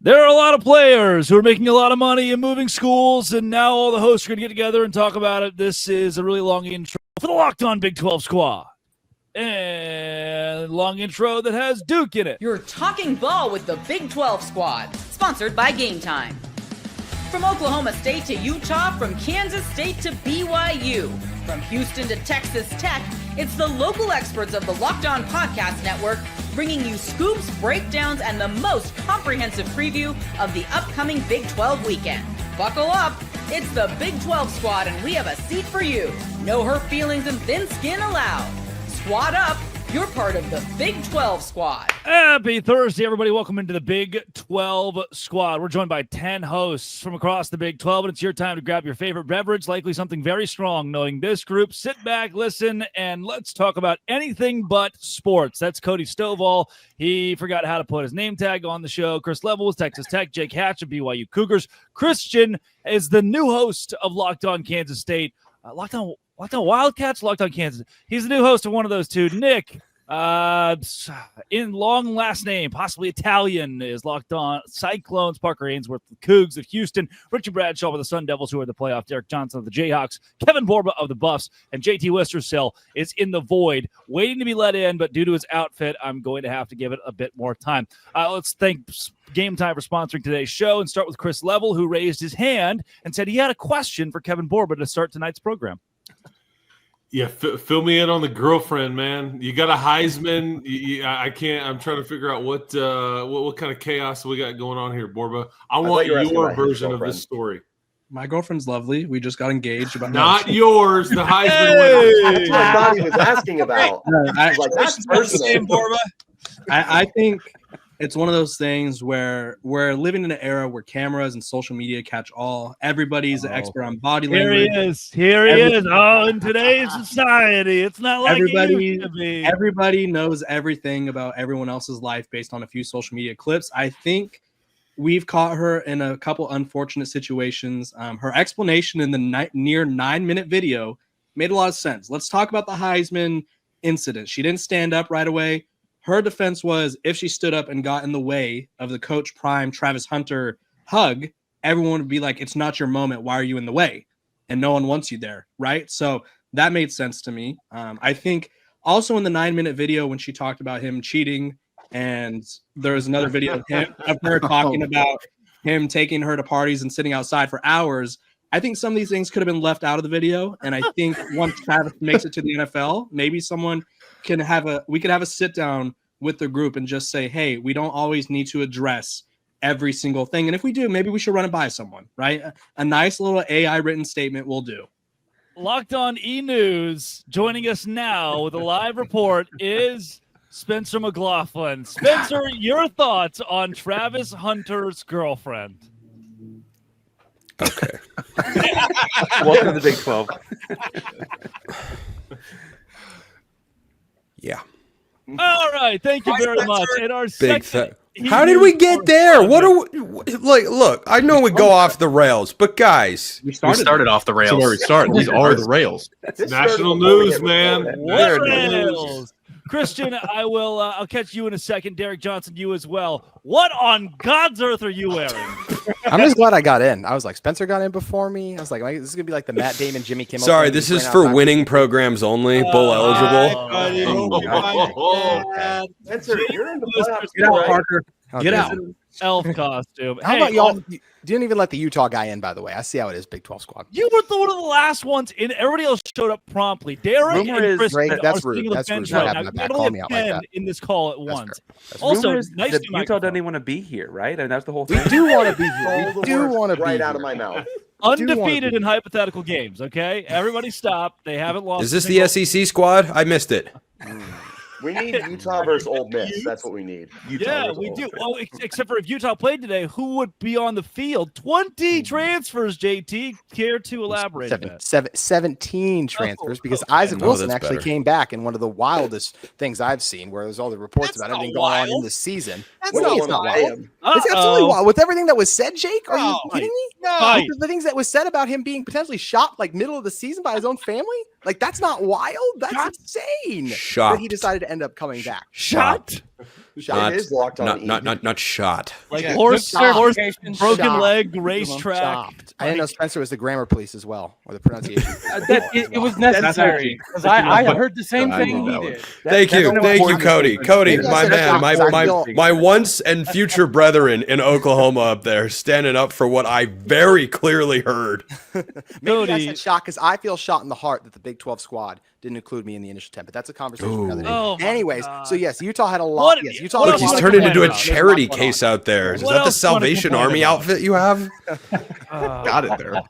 There are a lot of players who are making a lot of money and moving schools, and now all the hosts are going to get together and talk about it. This is a really long intro for the Locked On Big 12 Squad. And long intro that has Duke in it. You're talking ball with the Big 12 Squad, sponsored by Game Time. From Oklahoma State to Utah, from Kansas State to BYU, from Houston to Texas Tech, it's the local experts of the Locked On Podcast Network bringing you scoops, breakdowns, and the most comprehensive preview of the upcoming Big 12 weekend. Buckle up, it's the Big 12 Squad, and we have a seat for you. No hurt feelings and thin skin allowed. Squad up, you're part of the Big 12 Squad. Happy Thursday, everybody. Welcome into the Big 12 Squad. We're joined by 10 hosts from across the Big 12, and it's your time to grab your favorite beverage, likely something very strong. Knowing this group, sit back, listen, and let's talk about anything but sports. That's Cody Stovall. He forgot how to put his name tag on the show. Chris Level with Texas Tech. Jake Hatch of BYU Cougars. Christian is the new host of Locked On Kansas State. Locked On Wildcats, Locked On Kansas. He's the new host of one of those two. Nick, in long last name, possibly Italian, is Locked On Cyclones. Parker Ainsworth, the Cougs of Houston. Richard Bradshaw with the Sun Devils, who are the playoff. Derek Johnson of the Jayhawks. Kevin Borba of the Buffs. And JT Westersill is in the void, waiting to be let in, but due to his outfit, I'm going to have to give it a bit more time. Let's thank Game Time for sponsoring today's show and start with Chris Level, who raised his hand and said he had a question for Kevin Borba to start tonight's program. Yeah, fill me in on the girlfriend, man. You got a Heisman. I can't. I'm trying to figure out what kind of chaos we got going on here, Borba. I want your version of this story. My girlfriend's lovely. We just got engaged. Not yours. The Heisman winner. That's what I thought he was asking about. That's personal. Borba. I think it's one of those things where we're living in an era where cameras and social media catch all. Everybody's an expert on body language. Here he is. Oh, in today's society, it's not like it used to be. Everybody knows everything about everyone else's life based on a few social media clips. I think we've caught her in a couple unfortunate situations. Her explanation in the near 9-minute video made a lot of sense. Let's talk about the Heisman incident. She didn't stand up right away. Her defense was if she stood up and got in the way of the Coach Prime Travis Hunter hug, everyone would be like, it's not your moment. Why are you in the way? And no one wants you there, right? So that made sense to me. I think also in the 9-minute video when she talked about him cheating, and there was another video of her talking about him taking her to parties and sitting outside for hours. I think some of these things could have been left out of the video. And I think once Travis makes it to the NFL, maybe someone we could have a sit down with the group and just say, hey, we don't always need to address every single thing. And if we do, maybe we should run it by someone, right? A nice little AI written statement will do. Locked On E-News joining us now with a live report is Spencer McLaughlin. Spencer, your thoughts on Travis Hunter's girlfriend? Okay. Welcome to the Big 12. Yeah. All right. Thank you very much. And our How did we get there? What are we, look, I know we go off the rails, but guys, we started off the rails. That's where we started. These are the rails. National news, man. Rails. Christian, I'll catch you in a second. Derek Johnson, you as well. What on God's earth are you wearing? I'm just glad I got in. I was like, Spencer got in before me. I was like, this is gonna be like the Matt Damon, Jimmy Kimmel. Sorry, this is for winning programs only, bowl eligible. Spencer, you're in the playoffs. Get out, Parker. Get out. Elf costume. How about y'all? You didn't even let the Utah guy in, by the way. I see how it is, Big 12 Squad. You were one of the last ones in. Everybody else showed up promptly. Derek and Chris that's rude. That's rude. Call me out like that. In this call at once. Also, nice that Utah doesn't even want to be here, right? And that's the whole thing. We do want to be here. We do want to be right out of my mouth. Undefeated in hypothetical games. Okay, everybody stop. They haven't lost. Is this the SEC squad? I missed it. We need Utah versus Ole Miss. That's what we need. We do. Well, except for if Utah played today, who would be on the field? 20 transfers, JT. Care to elaborate? 17 transfers because Isaac Wilson actually came back in one of the wildest things I've seen, where there's all the reports about everything going on in the season. It's not wild. It's absolutely wild. With everything that was said, Jake, are you kidding me? No. The things that was said about him being potentially shot like middle of the season by his own family, like that's not wild. That's insane. Shocked. That he decided to end up coming back. Shocked. It is locked on. Not shot. Like horse, broken leg, racetrack. Chopped. I didn't know Spencer was the grammar police as well, or the pronunciation. It was necessary because I heard the same thing he did. Thank you, Cody. Cody, my man, my once and future brethren in Oklahoma up there, standing up for what I very clearly heard. Maybe I said shot because I feel shot in the heart that the Big 12 squad didn't include me in the initial 10, but that's a conversation for another day. Anyways, so yes, Utah had a lot. Yes, Utah. Look, he's turned into a charity case out there. Is that the Salvation Army outfit you have? Got it there.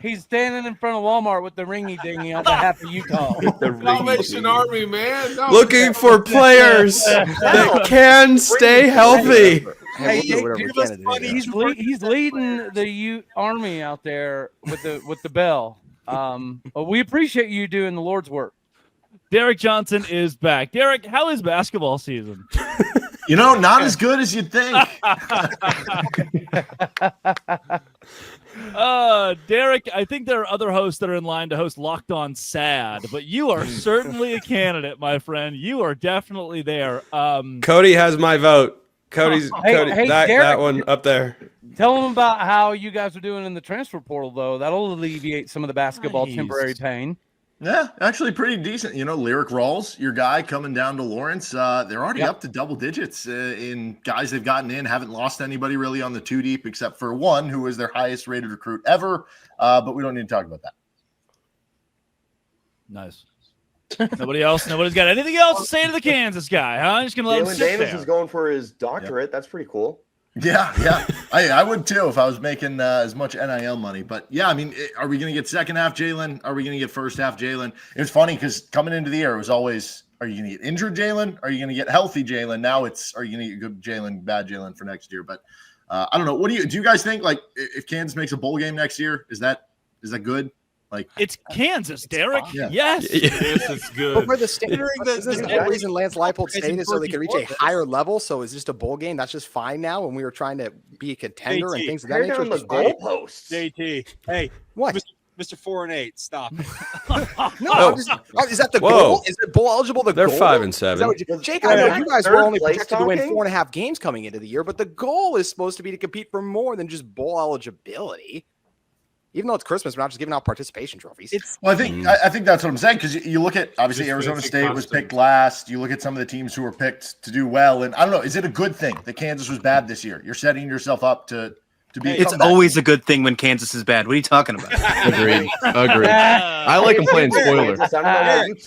He's standing in front of Walmart with the ringy dingy on behalf of Utah. The Salvation Army, man. No, looking for players that can stay healthy. Hey, he's leading the Army out there with the bell. We appreciate you doing the Lord's work. Derek Johnson is back. Derek, how is basketball season? Not as good as you'd think. Derek, I think there are other hosts that are in line to host Locked On Sad, but you are certainly a candidate, my friend. You are definitely there. Cody has my vote. Cody, Derek, that one up there. Tell them about how you guys are doing in the transfer portal, though. That'll alleviate some of the basketball temporary pain. Yeah, actually pretty decent. Lyric Rawls, your guy coming down to Lawrence, they're already up to double digits in guys they've gotten in. Haven't lost anybody really on the 2 deep except for one who was their highest rated recruit ever. But we don't need to talk about that. Nice. Nobody's got anything else to say to the Kansas guy, huh? I'm just gonna let him sit Davis there. is going for his doctorate. That's pretty cool. Yeah. I would too if I was making as much NIL money. But yeah, I mean, are we going to get second half Jalen? Are we going to get first half Jalen? It was funny because coming into the year, it was always, are you going to get injured Jalen? Are you going to get healthy Jalen? Now it's, are you going to get good Jalen, bad Jalen for next year? But I don't know. What do you guys think? Like, if Kansas makes a bowl game next year, is that good? Like, it's Kansas, Derek. Yeah. Yes, it's good. But for the standard, is this the reason Lance Leipold stayed so they could reach a higher level? So is just a bowl game? That's just fine now. When we were trying to be a contender and things of that nature. The goalposts. JT, hey, what? Mr. 4-8, stop. No, is that the goal? Is it bowl eligible? They're 5-7. Jake, I know you guys were only projected to win 4.5 games coming into the year, but the goal is supposed to be to compete for more than just bowl eligibility. Even though it's Christmas, we're not just giving out participation trophies. I think that's what I'm saying, because you look at, obviously, Arizona State was picked last. You look at some of the teams who were picked to do well, and I don't know, is it a good thing that Kansas was bad this year? You're setting yourself up to be. It's always a good thing when Kansas is bad. What are you talking about? Agreed. I like them playing spoiler.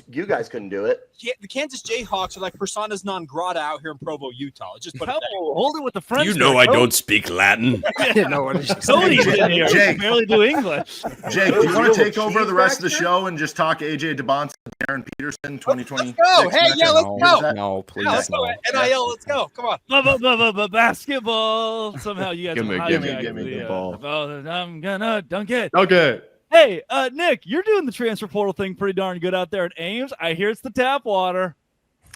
You guys couldn't do it. The Kansas Jayhawks are like personas non grata out here in Provo, Utah. Just put hold it with the French. I don't speak Latin. I didn't know what it was. Jake, barely do English. Jake, do you want to take over the rest of the show and just talk AJ DeBonce and Aaron Peterson 2020? Let's go. Hey, yeah, let's go. No, please. Let's go. NIL, let's go. Come on. Basketball. Somehow you guys give me the ball. I'm gonna dunk it. Okay. Hey, Nick, you're doing the transfer portal thing pretty darn good out there in Ames. I hear it's the tap water.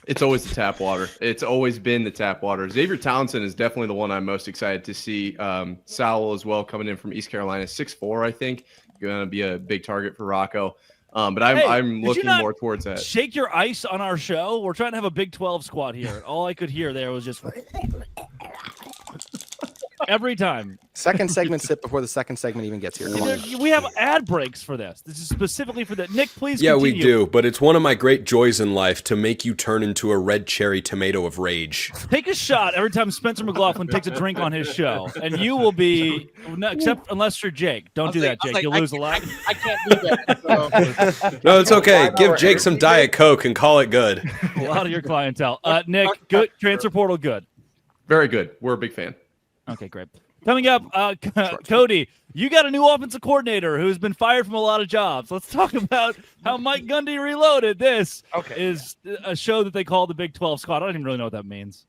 It's always the tap water. It's always been the tap water. Xavier Townsend is definitely the one I'm most excited to see. Sowell as well, coming in from East Carolina, 6'4", I think. Going to be a big target for Rocco. But I'm looking more towards that. Shake your ice on our show. We're trying to have a Big 12 squad here. All I could hear there was just every time. Second segment sip before the second segment even gets here. Come on. We have ad breaks for this. This is specifically for that. Nick, please Yeah, continue. we do, but it's one of my great joys in life to make you turn into a red cherry tomato of rage. Take a shot every time Spencer McLaughlin takes a drink on his show, and you will be, except unless you're Jake. Don't do that, Jake. You'll lose a lot. I can't do that. So. No, it's okay. Give Jake some Diet Coke and call it good. A lot of your clientele. Nick, good transfer portal, good. Very good. We're a big fan. Okay, great. Coming up, Cody, you got a new offensive coordinator who's been fired from a lot of jobs. Let's talk about how Mike Gundy reloaded. This is a show that they call the Big 12 Squad. I don't even really know what that means.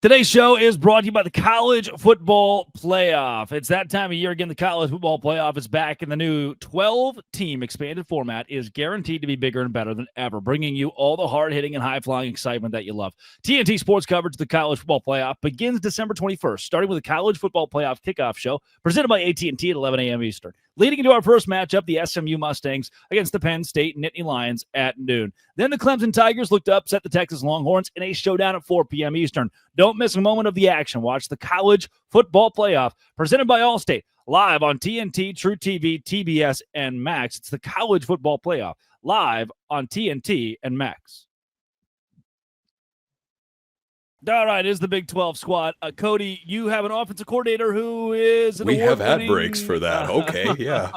Today's show is brought to you by the College Football Playoff. It's that time of year again. The College Football Playoff is back, and the new 12-team expanded format is guaranteed to be bigger and better than ever, bringing you all the hard-hitting and high-flying excitement that you love. TNT Sports coverage of the College Football Playoff begins December 21st, starting with the College Football Playoff kickoff show presented by AT&T at 11 a.m. Eastern. Leading into our first matchup, the SMU Mustangs against the Penn State Nittany Lions at noon. Then the Clemson Tigers looked to upset the Texas Longhorns in a showdown at 4 p.m. Eastern. Don't miss a moment of the action. Watch the College Football Playoff presented by Allstate live on TNT, True TV, TBS, and Max. It's the College Football Playoff live on TNT and Max. All right, is the Big 12 squad. Cody, you have an offensive coordinator who is we have ad breaks for that. Okay, yeah.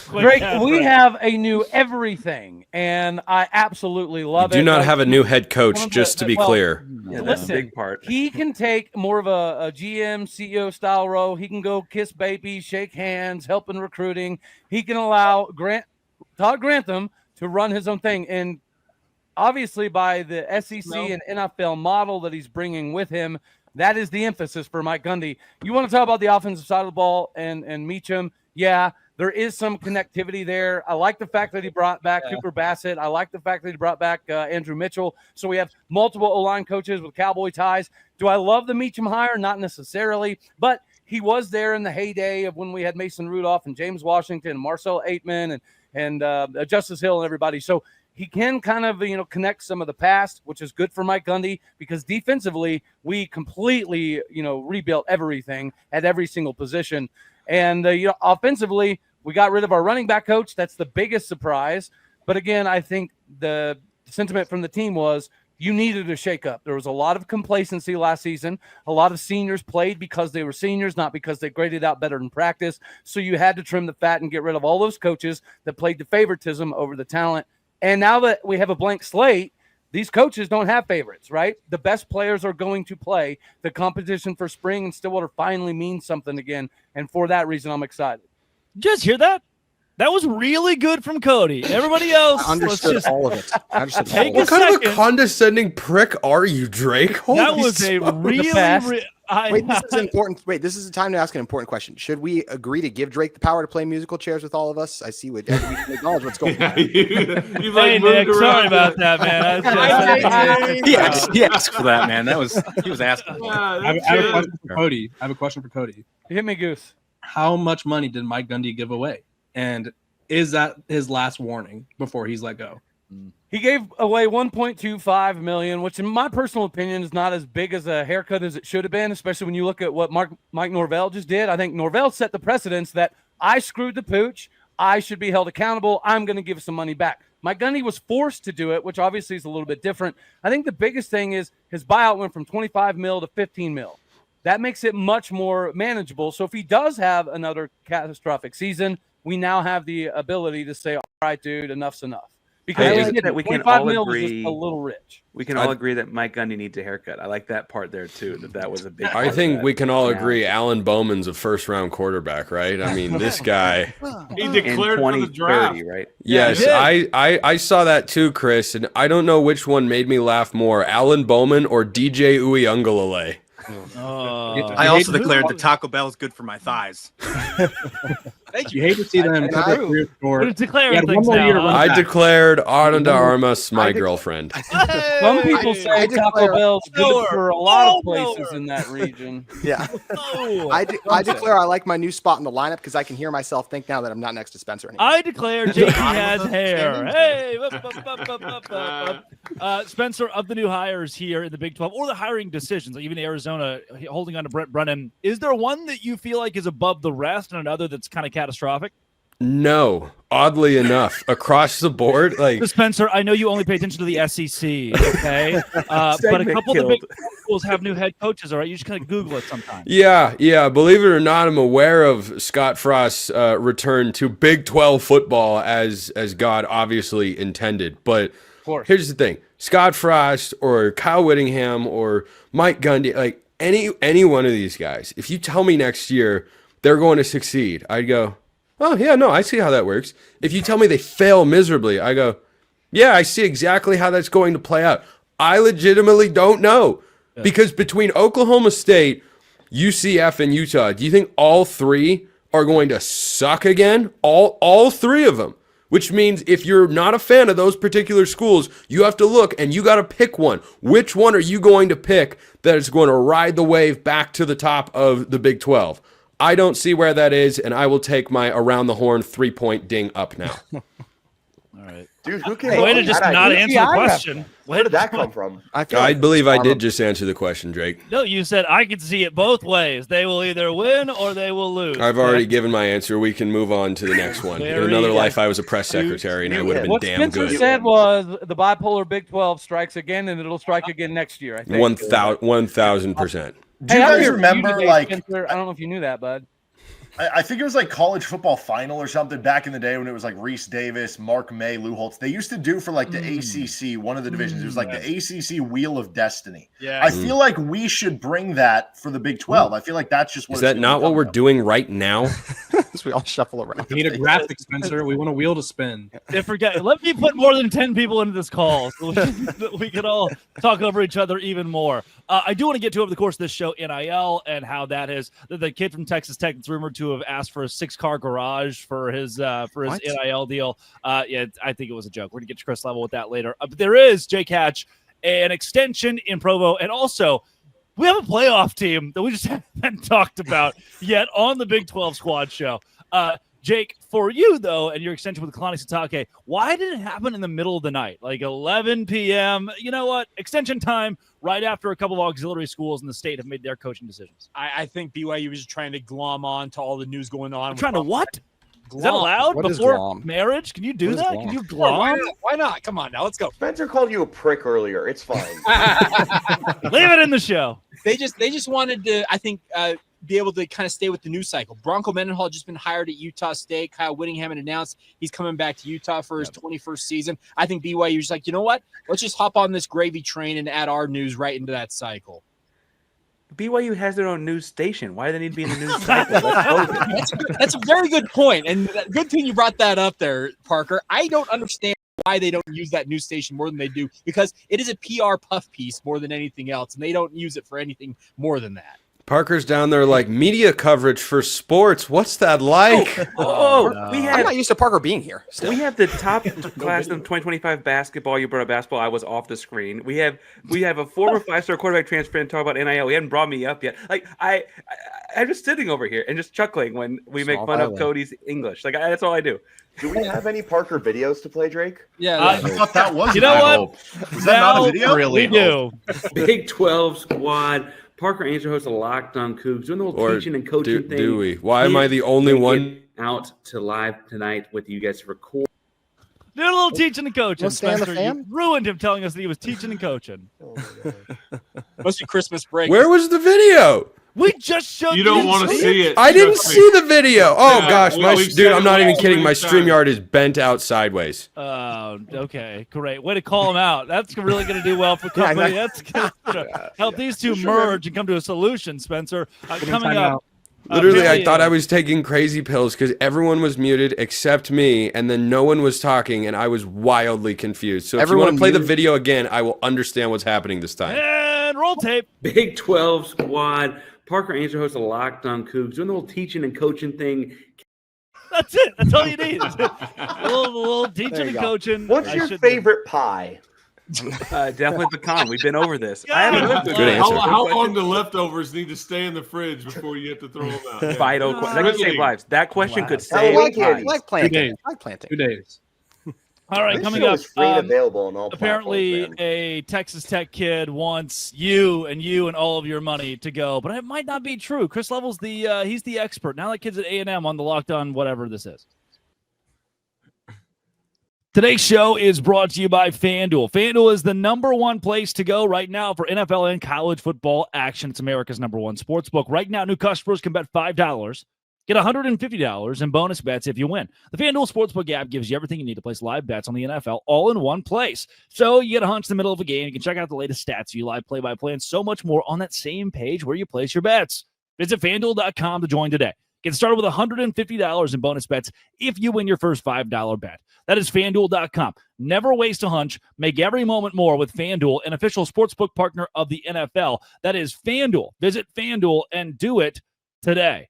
Great. We have a new everything, and I absolutely love it. Do not have a new head coach, just to be clear. Yeah, that's a big part. He can take more of a GM, CEO style role. He can go kiss babies, shake hands, help in recruiting. He can allow Todd Grantham to run his own thing. And obviously, by the SEC and NFL model that he's bringing with him, that is the emphasis for Mike Gundy. You want to talk about the offensive side of the ball and Meacham? Yeah, there is some connectivity there. I like the fact that he brought back Cooper Bassett. I like the fact that he brought back Andrew Mitchell. So we have multiple O-line coaches with Cowboy ties. Do I love the Meacham hire? Not necessarily, but he was there in the heyday of when we had Mason Rudolph and James Washington and Marcel Aitman and Justice Hill and everybody. So he can kind of, connect some of the past, which is good for Mike Gundy because defensively we completely, rebuilt everything at every single position. And, offensively, we got rid of our running back coach. That's the biggest surprise. But again, I think the sentiment from the team was you needed a shakeup. There was a lot of complacency last season. A lot of seniors played because they were seniors, not because they graded out better in practice. So you had to trim the fat and get rid of all those coaches that played the favoritism over the talent. And now that we have a blank slate, these coaches don't have favorites, right? The best players are going to play. The competition for spring and Stillwater finally means something again. And for that reason, I'm excited. Just hear that? That was really good from Cody. Everybody else, I understood all of it. What kind of a condescending prick are you, Drake? Holy that was a really Wait, this is important. Wait, this is the time to ask an important question. Should we agree to give Drake the power to play musical chairs with all of us? I see what we can acknowledge what's going on. you hey, Nick, sorry about that, man. He asked for that, man. He was asking. I have a question for Cody. I have a question for Cody. Hit me, Goose. How much money did Mike Gundy give away? And is that his last warning before he's let go? He gave away $1.25 million, which in my personal opinion is not as big as a haircut as it should have been, especially when you look at what Mike Norvell just did. I think Norvell set the precedence that I screwed the pooch. I should be held accountable. I'm going to give some money back. Mike Gundy was forced to do it, which obviously is a little bit different. I think the biggest thing is his buyout went from 25 mil to 15 mil. That makes it much more manageable. So if he does have another catastrophic season, we now have the ability to say, all right, dude, enough's enough. Because that we can all agree a little rich. We can all agree that Mike Gundy needs a haircut. I like that part there too. That was a big. I think we can all agree Alan Bowman's a first-round quarterback, right? I mean, this guy. He declared for the draft, right? Yes, I saw that too, Chris, and I don't know which one made me laugh more, Alan Bowman or DJ Uiagalelei. I also declared that Taco Bell is good for my thighs. Thank you. Hate to see them. We're declaring things now. I declared Arden de Armas my girlfriend. Some people say Taco Bell's good for a lot of places in that region. Yeah. I declare I like my new spot in the lineup because I can hear myself think now that I'm not next to Spencer anymore. I declare JP has hair. Hey, Spencer, of the new hires here in the Big 12 or the hiring decisions, like even Arizona holding on to Brent Brennan, is there one that you feel like is above the rest and another that's kind of catastrophic? No, oddly enough, across the board, like Spencer, I know you only pay attention to the SEC, okay? But a couple of the big schools have new head coaches. All right, you just kind of Google it sometimes. Yeah. Believe it or not, I'm aware of Scott Frost's return to Big 12 football as God obviously intended. But here's the thing: Scott Frost or Kyle Whittingham or Mike Gundy, like any one of these guys, if you tell me next year they're going to succeed, I'd go, oh, yeah, no, I see how that works. If you tell me they fail miserably, I go, yeah, I see exactly how that's going to play out. I legitimately don't know. Yeah. Because between Oklahoma State, UCF, and Utah, do you think all three are going to suck again? All three of them. Which means if you're not a fan of those particular schools, you have to look and you got to pick one. Which one are you going to pick that is going to ride the wave back to the top of the Big 12? I don't see where that is, and I will take my around the horn 3-point ding up now. All right. Dude, who came Way to just not answer the question. Where did that come from? I believe I did just answer the question, Drake. No, you said I could see it both ways. They will either win or they will lose. I've already given my answer. We can move on to the next one. In another life, I was a press secretary, and I would have been damn Spencer good. What said was the bipolar Big 12 strikes again, and it'll strike again next year, I think. 1,000%. Do you guys remember, like... Spencer, I don't know if you knew that, bud. I think it was like college football final or something back in the day when it was like Reese Davis, Mark May, Lou Holtz. They used to do for like the ACC, one of the divisions. It was like the ACC Wheel of Destiny. Yeah. I feel like we should bring that for the Big 12. I feel like that's just what Is that not what we're doing right now? So we all shuffle around. We need a graphic, Spencer. We want a wheel to spin. Let me put more than 10 people into this call so we can all talk over each other even more. I do want to get to over the course of this show NIL and how that is the kid from Texas Tech that's rumored to have asked for a 6-car garage for his NIL deal. Yeah, I think it was a joke. We're gonna get to Chris Level with that later. But there is, Jake Hatch, an extension in Provo, and also we have a playoff team that we just haven't talked about yet on the Big 12 Squad show. Jake, for you, though, and your extension with Kalani Sitake, why did it happen in the middle of the night, like 11 p.m.? You know what? Extension time right after a couple of auxiliary schools in the state have made their coaching decisions. I think BYU was just trying to glom on to all the news going on. Trying to what? Is that allowed before marriage? Can you do that? Can you glom? Why not? Come on now, let's go. Spencer called you a prick earlier. It's fine. Leave it in the show. They just wanted to, I think, be able to kind of stay with the news cycle. Bronco Mendenhall had just been hired at Utah State. Kyle Whittingham had announced he's coming back to Utah for his 21st season. I think BYU is like, you know what? Let's just hop on this gravy train and add our news right into that cycle. BYU has their own news station. Why do they need to be in the news cycle? That's a very good point. And good thing you brought that up there, Parker. I don't understand why they don't use that news station more than they do, because it is a PR puff piece more than anything else, and they don't use it for anything more than that. Parker's down there like media coverage for sports. What's that like? I'm not used to Parker being here. Still. We have the top class of 2025 basketball. You brought up basketball. I was off the screen. We have a former 5-star quarterback transfer and talk about NIL. He hadn't brought me up yet. Like I'm just sitting over here and just chuckling when we make fun of Cody's English. Like that's all I do. Do we have any Parker videos to play, Drake? Yeah, I thought that was. You know what? Was that not a video? Really, we do. Big 12 Squad. Parker Ainsworth hosts a Locked On Cougs, doing the whole teaching and coaching thing. Do we? Why am I the only one out to live tonight with you guys to record? Did a little teaching and coaching, Spencer. You ruined him telling us that he was teaching and coaching. Must be Christmas break. Where was the video? We just showed you. Don't want to see it. I didn't see the video. Oh gosh, dude, I'm not even kidding. My StreamYard is bent out sideways. Okay, great. Way to call him out. That's really going to do well for company. That's going to help these two merge and come to a solution, Spencer. Coming up. Literally, I thought I was taking crazy pills because everyone was muted except me, and then no one was talking, and I was wildly confused. So if you want to play the video again, I will understand what's happening this time. And roll tape. Big 12 Squad. Parker Ainsworth hosts a Locked On Cougs, doing the whole teaching and coaching thing. That's it. That's all you need. a little teaching and coaching. What's your favorite pie? Definitely pecan. We've been over this. Yeah. I haven't lived Good answer. How long do leftovers need to stay in the fridge before you have to throw them out? Yeah. Vital. That could save lives. That question could I save like lives. planting. 2 days. All right, This coming show up. is free and available on all Apparently, platforms, man. a Texas Tech kid wants you and all of your money to go, but it might not be true. Chris Level's he's the expert. Now that kid's at A&M on the Locked On whatever this is. Today's show is brought to you by FanDuel. FanDuel is the #1 place to go right now for NFL and college football action. It's America's #1 sportsbook. Right now, new customers can bet $5. Get $150 in bonus bets if you win. The FanDuel Sportsbook app gives you everything you need to place live bets on the NFL all in one place. So you get a hunch in the middle of a game. You can check out the latest stats, view live play-by-play, and so much more on that same page where you place your bets. Visit FanDuel.com to join today. Get started with $150 in bonus bets if you win your first $5 bet. That is FanDuel.com. Never waste a hunch. Make every moment more with FanDuel, an official sportsbook partner of the NFL. That is FanDuel. Visit FanDuel and do it today.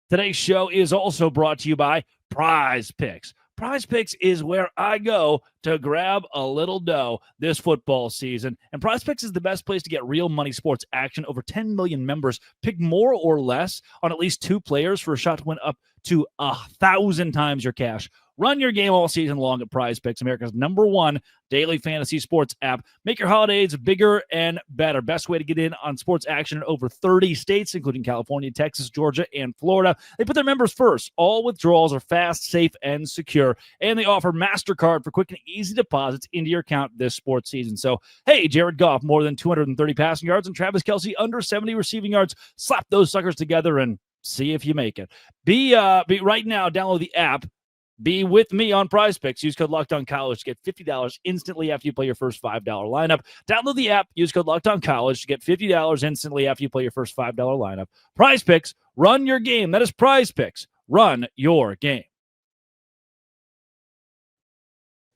Today's show is also brought to you by Prize Picks. Prize Picks is where I go to grab a little dough this football season. And Prize Picks is the best place to get real money sports action. Over 10 million members. Pick more or less on at least 2 players for a shot to win up to 1,000 times your cash. Run your game all season long at Prize Picks, America's #1 daily fantasy sports app. Make your holidays bigger and better. Best way to get in on sports action in over 30 states, including California, Texas, Georgia, and Florida. They put their members first. All withdrawals are fast, safe, and secure. And they offer MasterCard for quick and easy deposits into your account this sports season. So, hey, Jared Goff, more than 230 passing yards, and Travis Kelce, under 70 receiving yards. Slap those suckers together and see if you make it. Be right now, download the app. Be with me on Prize Picks. Use code LOCKEDONCollege to get $50 instantly after you play your first $5 lineup. Download the app. Use code LOCKEDONCollege to get $50 instantly after you play your first $5 lineup. Prize Picks. Run your game. That is Prize Picks. Run your game.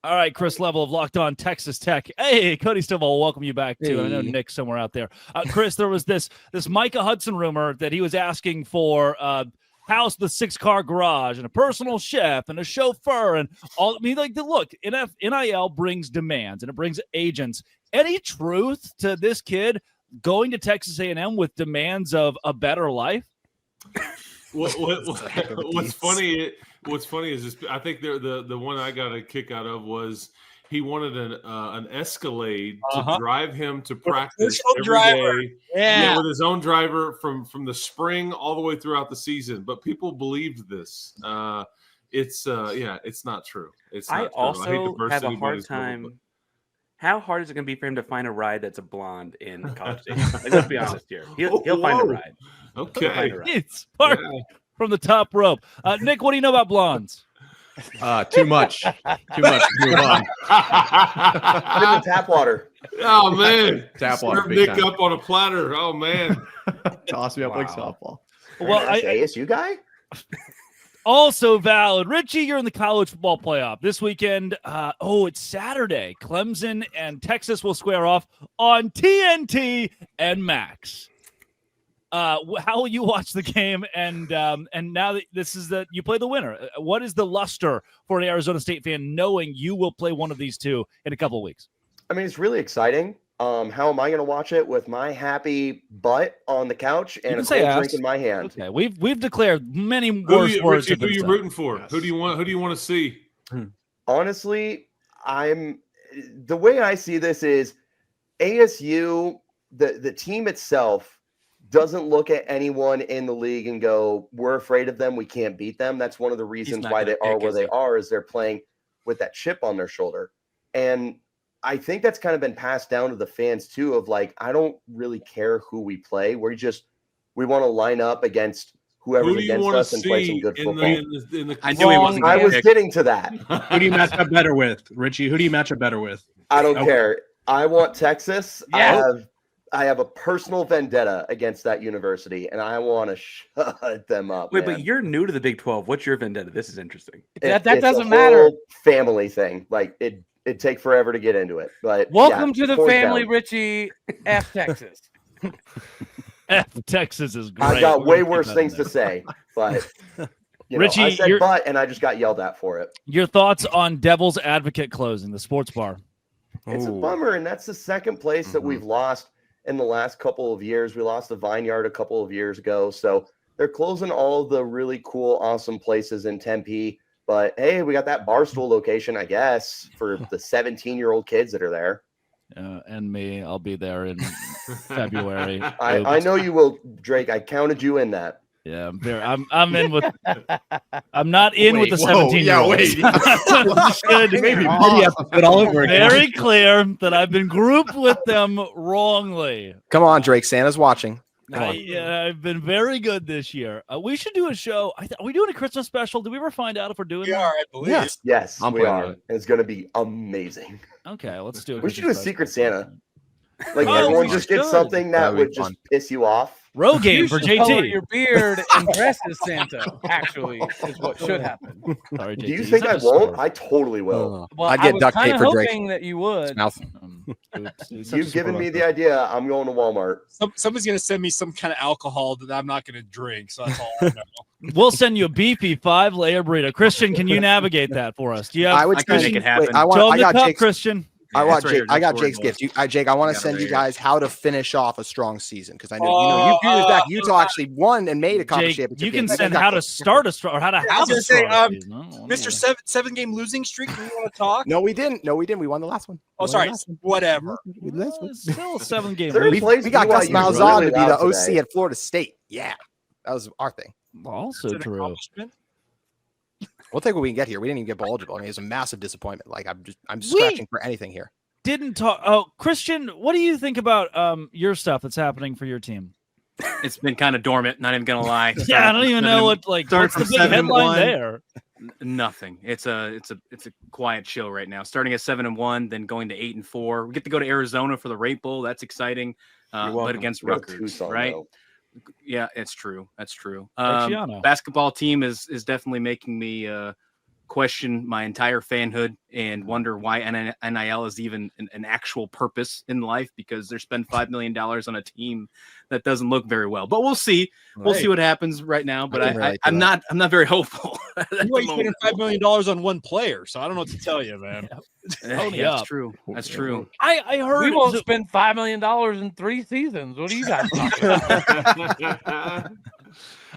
All right, Chris Level of Locked On Texas Tech. Hey, Cody Stovall, welcome you back too. Hey. I know Nick's somewhere out there. Chris, there was this Micah Hudson rumor that he was asking for house with a 6-car garage and a personal chef and a chauffeur and all. I mean, like, look, NIL brings demands and it brings agents. Any truth to this kid going to Texas A&M with demands of a better life? What's funny is this, I think the one I got a kick out of was he wanted an Escalade to drive him to practice every day. Yeah, with his own driver from the spring all the way throughout the season. But people believed this. It's not true. It's not I true. also have a hard time. How hard is it going to be for him to find a ride that's a blonde in College Station? Like, let's be honest here. He'll find a ride. Okay. It's from the top rope. Nick, what do you know about blondes? Too much. Too much. Move on. Tap water. Oh man, tap water. Nick up on a platter. Oh man, toss me up like softball. Well, ASU guy. Also valid. Richie, you're in the college football playoff this weekend. It's Saturday. Clemson and Texas will square off on TNT and Max. How will you watch the game? And now that this is you play the winner, what is the luster for an Arizona State fan knowing you will play one of these two in a couple of weeks? I mean, it's really exciting. How am I going to watch it with my happy butt on the couch and a cold drink in my hand? Okay, we've declared many worse words. Richie, who are you rooting for? Yes. Who do you want to see? Honestly, the way I see this is ASU, the team itself doesn't look at anyone in the league and go, we're afraid of them, we can't beat them. That's one of the reasons why they are where they are, is they're playing with that chip on their shoulder. And I think that's kind of been passed down to the fans too, of like, I don't really care who we play. We want to line up against whoever's against us and play some good football. I was getting to that. Who do you match up better with, Richie? Who do you match up better with? I don't care. I want Texas. Yeah. I have a personal vendetta against that university, and I want to shut them up. Wait, but you're new to the Big 12. What's your vendetta? This is interesting. That doesn't matter. Family thing. Like, it'd take forever to get into it. But welcome to the family, down. Richie. F Texas. F Texas is great. I've got way worse things to say, but Richie, I said but, and I just got yelled at for it. Your thoughts on Devil's Advocate closing, the sports bar? It's a bummer, and that's the second place that we've lost in the last couple of years. We lost the Vineyard a couple of years ago. So they're closing all the really cool, awesome places in Tempe. But hey, we got that Barstool location, I guess, for the 17-year-old kids that are there. And me, I'll be there in February. I know you will, Drake. I counted you in that. Yeah, I'm in with. I'm not in with the 17. Yeah, wait. Maybe you have to put all over again. Very clear that I've been grouped with them wrongly. Come on, Drake. Santa's watching. I've been very good this year. We should do a show. Are we doing a Christmas special? Did we ever find out if we're doing that? I believe. Yes, we are. And it's going to be amazing. Okay, let's do it. We should do a Secret Santa. Like everyone just gets something that would just piss you off. Rogaine You for should color JT. your beard and dress as Santa. Actually, is what should happen. Sorry, Do JT. you think I won't? I totally will. Well, I'd I get was duct kind tape of for Drake. hoping that you would. Mouth. You've given me the idea. I'm going to Walmart. Somebody's gonna send me some kind of alcohol that I'm not gonna drink, so that's all I know. We'll send you a beefy 5-layer burrito. Christian, can you navigate that for us? Do you have? I would I can say- make it happen. wait, I Show want. him I the got cup, Jake's, Christian. I Yeah, want it's right Jake. here. I got Don't worry Jake's about it. gift. Jake, I want I to got it send right you here. guys how to finish off a strong season because I know you a few years back Utah actually won and made a conference Jake, championship. you can game. send got how to this. start a strong or how to I have was a gonna say, strong season. I don't Mr. know. Seven-game losing streak. Do you want to talk? No, we didn't. We won the last one. Oh, sorry. Whatever. Well, it's still a 7-game Third losing. place We got BYU Gus is Malzahn really to be loud the OC today. at Florida State. Yeah, that was our thing. Also It's an true. accomplishment. We'll take what we can get here. We didn't even get bowl eligible. I mean, it's a massive disappointment. Like I'm scratching for anything here. Didn't talk. Oh, Christian, what do you think about your stuff that's happening for your team? It's been kind of dormant. Not even gonna lie. Yeah, I don't even know what like started what's the from big headline 7-1. there. Nothing. It's a quiet chill right now. Starting at 7-1, then going to 8-4. We get to go to Arizona for the Rate Bowl. That's exciting. But against Go to Rutgers, Tucson, right? though. Yeah, it's true. That's true. Luciano. Basketball team is definitely making me question my entire fanhood and wonder why NIL is even an actual purpose in life, because they spend $5 million on a team that doesn't look very well. But we'll see. We'll see what happens right now. But I'm not very hopeful. You're spending $5 million on one player, so I don't know what to tell you, man. That's true. That's true. I heard We won't spend $5 million in 3 seasons. What are you guys talking about?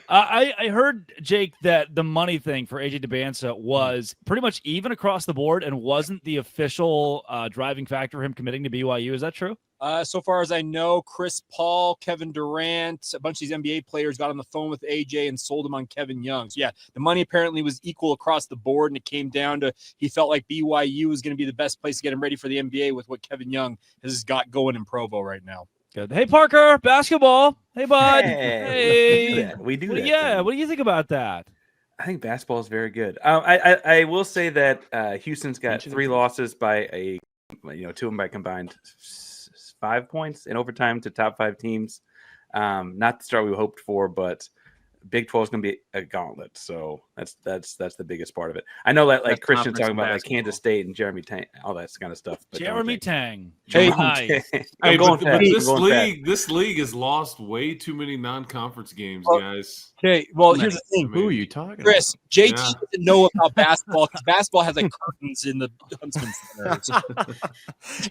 I heard, Jake, that the money thing for AJ DeBansa was pretty much even across the board and wasn't the official driving factor for him committing to BYU. Is that true? So far as I know, Chris Paul, Kevin Durant, a bunch of these NBA players got on the phone with AJ and sold him on Kevin Young. So, yeah, the money apparently was equal across the board, and it came down to he felt like BYU was going to be the best place to get him ready for the NBA with what Kevin Young has got going in Provo right now. Good. Hey, Parker, basketball. Hey, bud. Hey. We do that. Yeah. What do you think about that? I think basketball is very good. I will say that Houston's got 3 losses by 2 of them by combined 5 points in overtime to top 5 teams. Not the start we hoped for, but Big 12 is going to be a gauntlet. So that's the biggest part of it. I know that like Christian talking about like Kansas State and Jeremy Tang, all that kind of stuff. But Jeremy Tang. Hey, Nice. Hey, going but fast. this I'm going fast. this league has lost way too many non-conference games, guys. Okay, well, here's the thing. Who are you talking Chris, JT Yeah. doesn't know about basketball because basketball has like curtains in the Huntsman Center.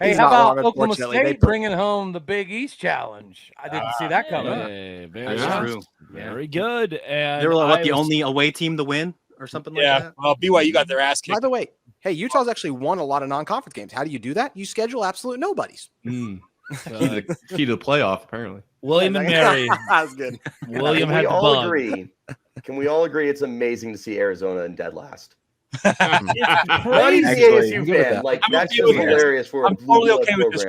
Hey, He's how not about wrong, Oklahoma unfortunately. State They put- bringing home the Big East Challenge? I didn't see that coming. Hey, very, Yeah. True. very good. And They were like, I the was- only away team to win or something like Yeah, that. well, BYU got their ass By kicked. the way, hey, Utah's actually won a lot of non-conference games. How do you do that? You schedule absolute nobodies. Key to the playoff, apparently. William and Mary. That's good. William Can had we the all bug. agree? Can we all agree it's amazing to see Arizona in dead last? It's Not even crazy. the ASU I'm good with fan. that. Like I'm that's okay just with this. hilarious for a I'm blue totally blood okay with this.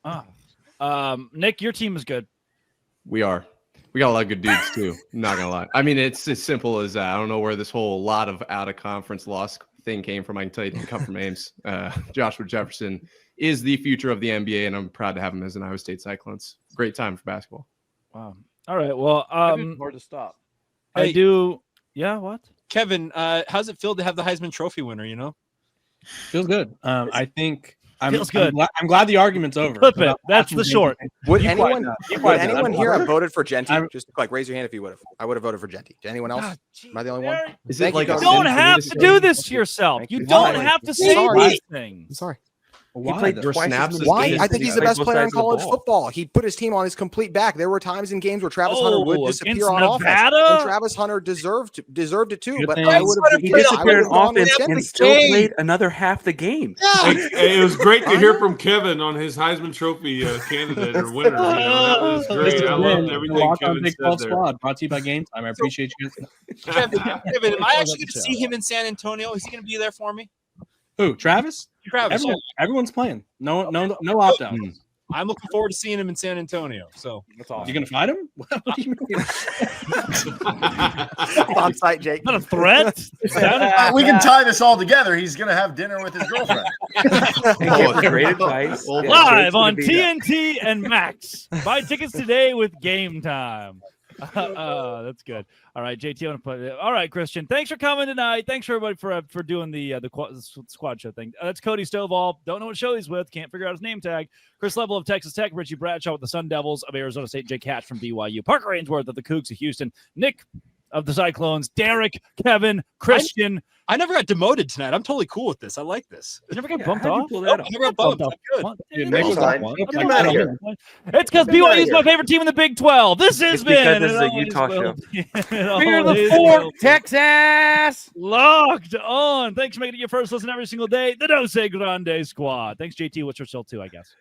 program. Nick, your team is good. We are. We got a lot of good dudes too. I'm not gonna lie. I mean, it's as simple as that. I don't know where this whole lot of out of conference loss thing came from. I can tell you it didn't come from Ames. Joshua Jefferson is the future of the NBA, and I'm proud to have him as an Iowa State Cyclones. Great time for basketball. Wow. All right. Well, Hard to stop. I Hey. do. Yeah. What? Kevin, how's it feel to have the Heisman Trophy winner? You know, Feels good. I think Feels good. I'm glad the argument's over. Flip it. That's the short. Would Be anyone, quiet now. Be would quiet now. anyone I'm here over. have voted for Genty? I'm- Just like raise your hand if you would have. I would have voted for Genty. Anyone else? Am I the only one? Is Thank it like you, a Coach. You don't sin for me have to say- do this to yourself. Thank You you. don't Why? have to I'm say sorry. anything. I'm sorry. He played There's twice snaps as this many Why? game. I think he's the Like best both player in sides of the college ball. football. He put his team on his complete back. There were times in games where Travis Hunter would Oh, disappear against on offense. Nevada? And Travis Hunter deserved it too. Good But thing. I would have. He I disappeared would've on gone with offense Genty. and still played another half the game. Hey, it was great to hear from Kevin on his Heisman Trophy candidate or winner. That was great. I loved everything Lock on Kevin Big said 12 there. Squad, brought to you by Game Time. I appreciate you guys. Kevin, am I actually going to see him in San Antonio? Is he going to be there for me? Who? Travis? Travis. Everyone's playing. No opt out. I'm looking forward to seeing him in San Antonio. So That's awesome. You gonna fight him? What do you mean? On site, Jake. Not a threat. We can tie this all together. He's going to have dinner with his girlfriend. Great advice. Live on TNT and Max. Buy tickets today with Game Time. That's good. All right, JT, I want to put it. All right, Christian. Thanks for coming tonight. Thanks for everybody for doing the squad show thing. That's Cody Stovall. Don't know what show he's with. Can't figure out his name tag. Chris Level of Texas Tech. Richie Bradshaw with the Sun Devils of Arizona State. Jake Hatch from BYU. Parker Ainsworth of the Cougs of Houston. Nick of the Cyclones. Derek, Kevin, Christian. I never got demoted tonight. I'm totally cool with this. I like this. You never got bumped off? I never got bumped. I'm good. It's because BYU is my favorite team in the Big 12. This has been because it's a Utah show. Fear the Fort, Texas. Locked on. Thanks for making it your first listen every single day. The No Say Grande Squad. Thanks, JT. What's your still too, I guess.